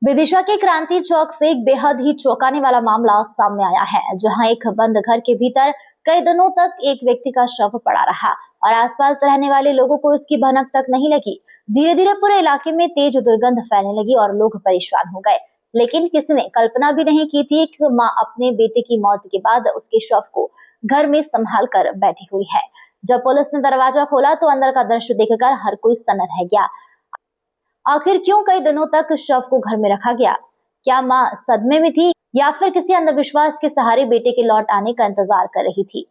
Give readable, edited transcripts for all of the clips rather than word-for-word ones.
विदिशा के क्रांति चौक से एक बेहद ही चौंकाने वाला मामला सामने आया है, जहां एक बंद घर के भीतर कई दिनों तक एक व्यक्ति का शव पड़ा रहा और आसपास रहने वाले लोगों को इसकी भनक तक नहीं लगी। धीरे धीरे पूरे इलाके में तेज दुर्गंध फैलने लगी और लोग परेशान हो गए। लेकिन किसी ने कल्पना भी नहीं की थी कि मां अपने बेटे की मौत के बाद उसके शव को घर में संभाल कर बैठी हुई है। जब पुलिस ने दरवाजा खोला तो अंदर का दृश्य देखकर हर कोई सन्न रह गया। आखिर क्यों कई दिनों तक शव को घर में रखा गया? क्या मां सदमे में थी या फिर किसी अंधविश्वास के सहारे बेटे के लौट आने का इंतजार कर रही थी?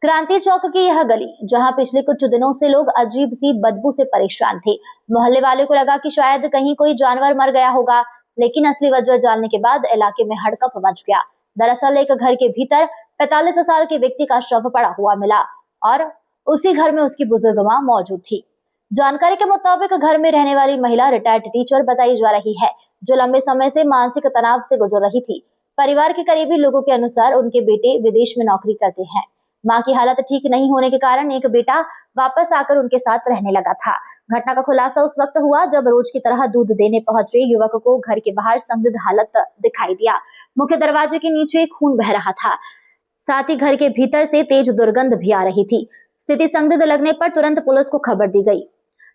क्रांति चौक की यह गली, जहां पिछले कुछ दिनों से लोग अजीब सी बदबू से परेशान थे। मोहल्ले वाले को लगा कि शायद कहीं कोई जानवर मर गया होगा, लेकिन असली वजह जानने के बाद इलाके में हड़कंप मच गया। दरअसल एक घर के भीतर 45 साल के व्यक्ति का शव पड़ा हुआ मिला और उसी घर में उसकी बुजुर्ग मां मौजूद थी। जानकारी के मुताबिक घर में रहने वाली महिला रिटायर्ड टीचर बताई जा रही है, जो लंबे समय से मानसिक तनाव से गुजर रही थी। परिवार के करीबी लोगों के अनुसार उनके बेटे विदेश में नौकरी करते हैं। मां की हालत ठीक नहीं होने के कारण एक बेटा वापस आकर उनके साथ रहने लगा था। घटना का खुलासा उस वक्त हुआ जब रोज की तरह दूध देने पहुंचे युवक को घर के बाहर संदिग्ध हालत दिखाई दिया। मुख्य दरवाजे के नीचे खून बह रहा था, साथ ही घर के भीतर से तेज दुर्गंध भी आ रही थी। स्थिति संदिग्ध लगने पर तुरंत पुलिस को खबर दी गई।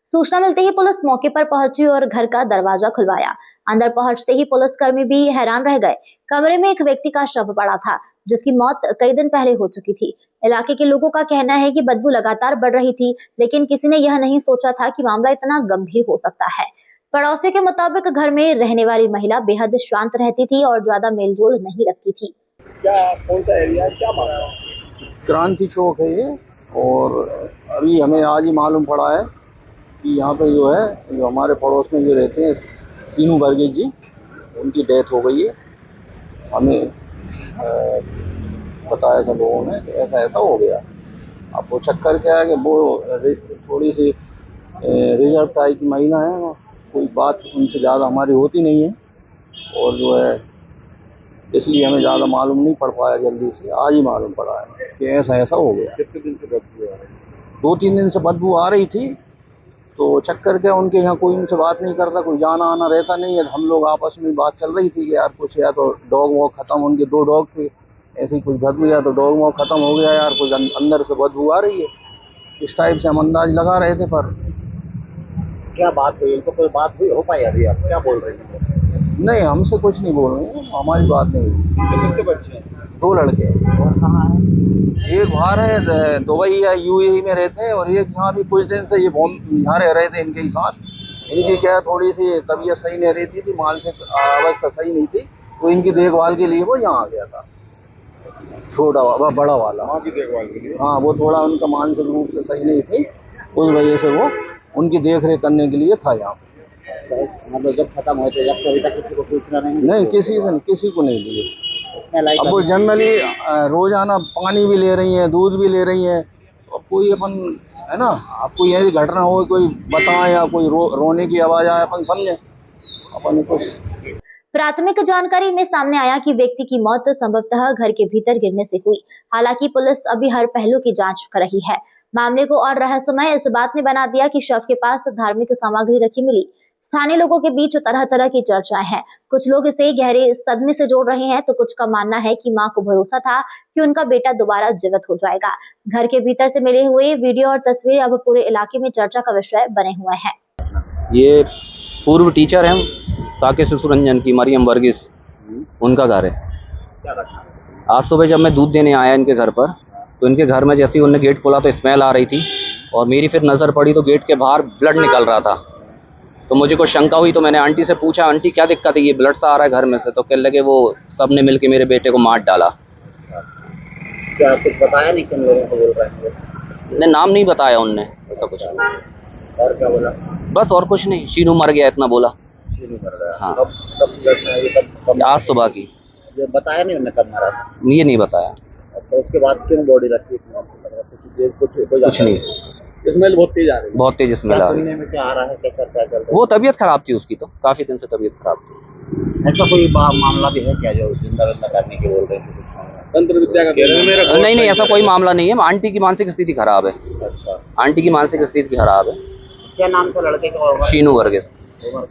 सूचना मिलते ही पुलिस मौके पर पहुंची और घर का दरवाजा खुलवाया। अंदर पहुंचते ही पुलिसकर्मी भी हैरान रह गए। कमरे में एक व्यक्ति का शव पड़ा था, जिसकी मौत कई दिन पहले हो चुकी थी। इलाके के लोगों का कहना है कि बदबू लगातार बढ़ रही थी, लेकिन किसी ने यह नहीं सोचा था कि मामला इतना गंभीर हो सकता है। पड़ोसी के मुताबिक घर में रहने वाली महिला बेहद शांत रहती थी और ज्यादा मेलजोल नहीं रखती थी। क्या कौन सा एरिया, क्या मामला? क्रांति चौक है ये, और अभी हमें आज ही मालूम पड़ा है कि यहाँ पे जो है, जो हमारे पड़ोस में जो रहते हैं सीनू वर्गीस जी, उनकी डेथ हो गई है। हमें बताया था लोगों ने कि ऐसा ऐसा हो गया। अब वो चक्कर क्या है कि वो थोड़ी सी रिजर्व टाइप की महिला है, कोई बात उनसे ज़्यादा हमारी होती नहीं है, और जो है इसलिए हमें ज़्यादा मालूम नहीं पड़ पाया। जल्दी से आज ही मालूम पड़ा है कि ऐसा ऐसा हो गया। कितने दिन से बदबू आ रही है? 2-3 दिन से बदबू आ रही थी। तो चक्कर क्या, उनके यहाँ कोई उनसे बात नहीं करता, कोई जाना आना रहता नहीं है। हम लोग आपस में बात चल रही थी कि यार कुछ, या तो डॉग वॉग खत्म, उनके 2 डॉग थे, ऐसी कुछ बदबू, या तो डॉग वॉग खत्म हो गया यार, कुछ अंदर से बदबू आ रही है। इस टाइप से हम अंदाज लगा रहे थे। पर क्या बात हुई? उनको कोई बात हुई हो पाई? अभी आप क्या बोल रही हैं? नहीं, हमसे कुछ नहीं बोल रहे हैं, हमारी बात नहीं हुई। तो कितने बच्चे हैं? 2 लड़के। और कहाँ है? एक बाहर है, दुबई या यूएई में रहते हैं, और एक यहाँ भी कुछ दिन से ये यहाँ रह रहे थे इनके ही साथ। इनकी क्या थोड़ी सी तबीयत सही नहीं रहती थी, मानसिक अवस्था सही नहीं थी, तो इनकी देखभाल के लिए वो यहाँ आ गया था। छोटा बड़ा वाला माँ की देखभाल के लिए? हाँ, वो थोड़ा उनका मानसिक रूप से सही नहीं थी, उस वजह से वो उनकी देख रेख करने के लिए था यहाँ। मतलब जब खत्म होते जब से अभी तक किसी को सूचना नहीं, किसी को नहीं दिए। अब वो जनरली रोजाना पानी भी ले रही हैं, दूध भी ले रही हैं। अब कोई अपन है ना, अब कोई ऐसी घटना हो, कोई बताए या कोई रोने की आवाज आए, अपन समझे, अपन कुछ। प्राथमिक जानकारी में सामने आया कि व्यक्ति की मौत संभवतः घर के भीतर गिरने से हुई। हालांकि पुलिस अभी हर पहलू की जांच कर रही है। मामले को और रहस्यमय इस बात ने बना दिया कि शव के पास धार्मिक सामग्री रखी मिली। स्थानीय लोगों के बीच तरह तरह की चर्चाएं हैं। कुछ लोग इसे गहरे सदमे से जोड़ रहे हैं, तो कुछ का मानना है कि मां को भरोसा था कि उनका बेटा दोबारा जीवित हो जाएगा। घर के भीतर से मिले हुए वीडियो और तस्वीरें अब पूरे इलाके में चर्चा का विषय बने हुए हैं। ये पूर्व टीचर हैं साके शिशुरंजन की, मरियम वर्गीस, उनका घर है। क्या रखा? आज सुबह जब मैं दूध देने आया इनके घर पर, तो इनके घर में जैसे ही उन्होंने गेट खोला तो स्मेल आ रही थी, और मेरी फिर नज़र पड़ी तो गेट के बाहर ब्लड निकल रहा था। तो मुझे कुछ शंका हुई, तो मैंने आंटी से पूछा, आंटी क्या दिक्कत है, ये ब्लड सा आ रहा है घर में से? तो कहने लगे वो सब ने मिल के मेरे बेटे को मार डाला। क्या कुछ बताया नहीं? किन लोगों को बोल रहे हैं? ने नाम नहीं बताया उनने, ऐसा कुछ। और क्या बोला? बस और कुछ नहीं, शीनू मर गया इतना बोला। नहीं मर रहा। हाँ। कब घटना है ये? कब? आज सुबह की। ये बताया नहीं उन्होंने कब मारा था? ये नहीं बताया। तो उसके बाद क्यों बॉडी रखी? कुछ नहीं, स्मेल बहुत तेज आ रही है। बहुत तेज स्मेल आ रही है। में क्या आ रहा है, क्या चल रहा है? वो तबीयत खराब थी उसकी, तो काफी दिन से तबीयत खराब थी। ऐसा कोई मामला भी है क्या जो जिंदा विंदा करने की बोल रहे थे? तंत्र विद्या का नहीं, ऐसा कोई मामला नहीं है। आंटी की मानसिक स्थिति खराब है। अच्छा, आंटी की मानसिक स्थिति खराब है। क्या नाम था लड़के का? शीनू वर्गीस। उम्र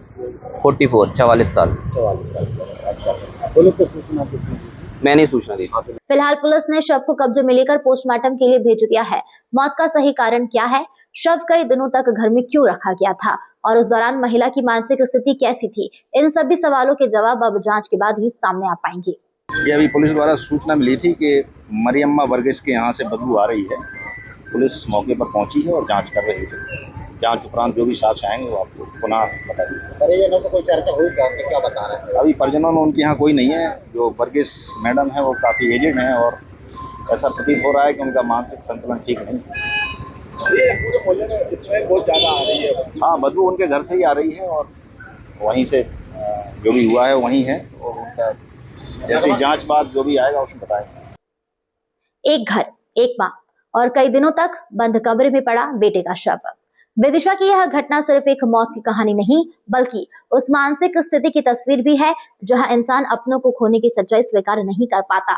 44 साल। 44 साल। अच्छा, पुलिस को सूचना किसने दी थी? मैंने सूचना दी। फिलहाल पुलिस ने शव को कब्जे में लेकर पोस्टमार्टम के लिए भेज दिया है। मौत का सही कारण क्या है, शव कई दिनों तक घर में क्यों रखा गया था और उस दौरान महिला की मानसिक स्थिति कैसी थी, इन सभी सवालों के जवाब अब जांच के बाद ही सामने आ पाएंगे। ये अभी पुलिस द्वारा सूचना मिली थी कि मरियम्मा वर्गीस के यहाँ से बदबू आ रही है। पुलिस मौके पर पहुंची है और जांच कर रही है। जांच उपरांत जो भी साक्ष्य आएंगे वो आपको पुनः बता देंगे। परिजनों से कोई चर्चा हुई क्या? उनके क्या बता रहे हैं? अभी परिजनों में उनके यहाँ कोई नहीं है। जो वर्गीस मैडम है वो काफ़ी एजेड हैं और ऐसा प्रतीत हो रहा है कि उनका मानसिक संतुलन ठीक नहीं है। पूरे मोहल्ले में इसमें बहुत ज़्यादा आ रही है। हाँ, बदबू उनके घर से ही आ रही है और वहीं से जो भी हुआ है वहीं है और उनका जैसे जांच बाद जो भी आएगा उसमें बताएंगे। एक घर, एक मां और कई दिनों तक बंद कमरे में पड़ा बेटे का शव। विदिशा की यह घटना सिर्फ एक मौत की कहानी नहीं बल्कि उस मानसिक स्थिति की तस्वीर भी है जहां इंसान अपनों को खोने की सच्चाई स्वीकार नहीं कर पाता।